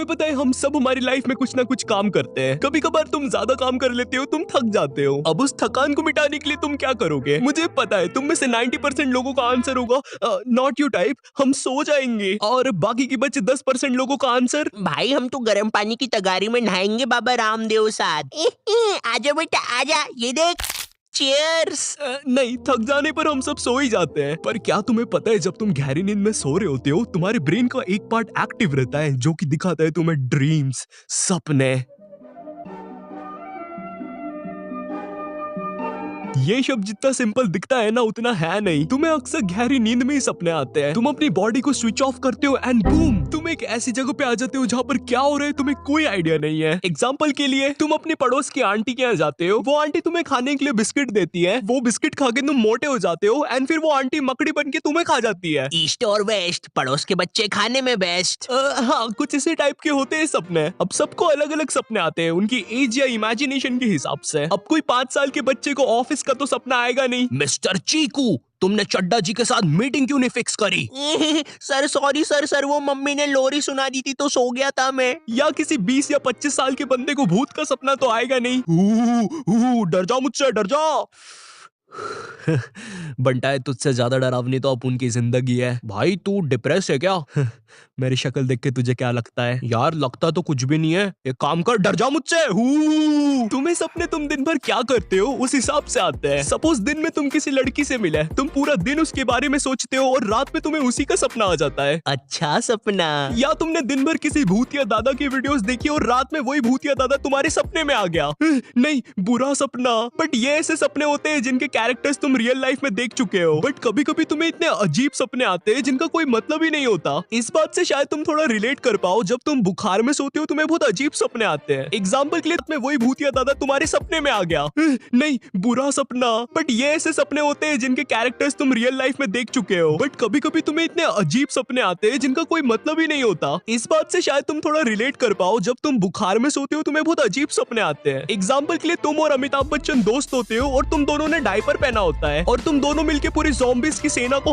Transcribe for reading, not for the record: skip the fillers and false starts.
तुम्हें पता है हम सब हमारी लाइफ में कुछ ना कुछ काम करते हैं। कभी कभार तुम ज्यादा काम कर लेते हो, तुम थक जाते हो। अब उस थकान को मिटाने के लिए तुम क्या करोगे? मुझे पता है तुम में से 90% लोगों का आंसर होगा नॉट यू टाइप, हम सो जाएंगे। और बाकी के बचे 10% लोगों का आंसर, भाई हम तो गर्म पानी की तगारी में नहाएंगे बाबा रामदेव साथ। आजा बेटा आजा, ये देख चीयर्स। नहीं, थक जाने पर हम सब सो ही जाते हैं। पर क्या तुम्हें पता है जब तुम गहरी नींद में सो रहे होते हो तुम्हारे ब्रेन का एक पार्ट एक्टिव रहता है जो कि दिखाता है तुम्हें ड्रीम्स, सपने। ये शब्द जितना सिंपल दिखता है ना उतना है नहीं। तुम्हें अक्सर गहरी नींद में ही सपने आते हैं। तुम अपनी बॉडी को स्विच ऑफ करते हो एंड बूम, तुम एक ऐसी जगह पे आ जाते हो जहाँ पर क्या हो रहा है तुम्हें कोई आइडिया नहीं है। एग्जाम्पल के लिए तुम अपने पड़ोस की आंटी के यहाँ जाते हो, वो आंटी तुम्हें खाने के लिए बिस्किट देती है, वो बिस्किट खा के तुम मोटे हो जाते हो एंड फिर वो आंटी मकड़ी बन के तुम्हें खा जाती है। ईस्ट और वेस्ट, पड़ोस के बच्चे खाने में बेस्ट। हाँ, कुछ इसी टाइप के होते हैं सपने। अब सबको अलग अलग सपने आते हैं उनकी एज या इमेजिनेशन के हिसाब से। अब कोई 5 साल के बच्चे को ऑफिस का तो सपना आएगा नहीं, मिस्टर चीकू तुमने चड्डा जी के साथ मीटिंग क्यों नहीं फिक्स करी? सर सॉरी सर वो मम्मी ने लोरी सुना दी थी तो सो गया था मैं। या किसी 20 या 25 साल के बंदे को भूत का सपना तो आएगा नहीं। डर जा मुझसे, डर जा। बंटा है, तुझसे ज्यादा डरावनी तो अब उनकी जिंदगी है। भाई तू डिप्रेस है क्या? मेरी शक्ल देख के तुझे क्या लगता है? यार लगता तो कुछ भी नहीं है। एक काम कर, डर जा मुझसे। तुम्हें सपने तुम दिन भर क्या करते हो उस हिसाब से आते हैं। सपोज दिन में तुम किसी लड़की से मिले, तुम पूरा दिन उसके बारे में सोचते हो और रात में तुम्हें उसी का सपना आ जाता है। अच्छा सपना। या तुमने दिन भर किसी भूतिया दादा की वीडियोस देखी और रात में वही भूतिया दादा तुम्हारे सपने में आ गया। नहीं, बुरा सपना। बट ये ऐसे सपने होते हैं जिनके कैरेक्टर्स तुम रियल लाइफ में देख चुके हो। बट कभी कभी तुम्हें इतने अजीब सपने आते हैं जिनका कोई मतलब ही नहीं होता। इस बात से शायद तुम थोड़ा रिलेट कर पाओ। जब तुम बुखार में सोते हो तुम्हें बहुत अजीब सपने आते हैं। एग्जाम्पल के लिए में वही भूतिया दादा तुम्हारे सपने में आ गया। नहीं, बुरा सपना। बट ये ऐसे सपने होते हैं जिनके कैरेक्टर्स तुम रियल लाइफ में देख चुके हो। बट कभी कभी तुम्हें इतने अजीब सपने आते हैं जिनका कोई मतलब ही नहीं होता। इस बात से शायद तुम थोड़ा रिलेट कर पाओ। जब तुम बुखार में सोते हो तुम्हें बहुत अजीब सपने आते हैं। एग्जाम्पल के लिए तुम और अमिताभ बच्चन दोस्त होते हो और तुम दोनों ने डायपर पहना होता है और तुम दोनों मिलकर पूरी ज़ॉम्बीज़ की सेना को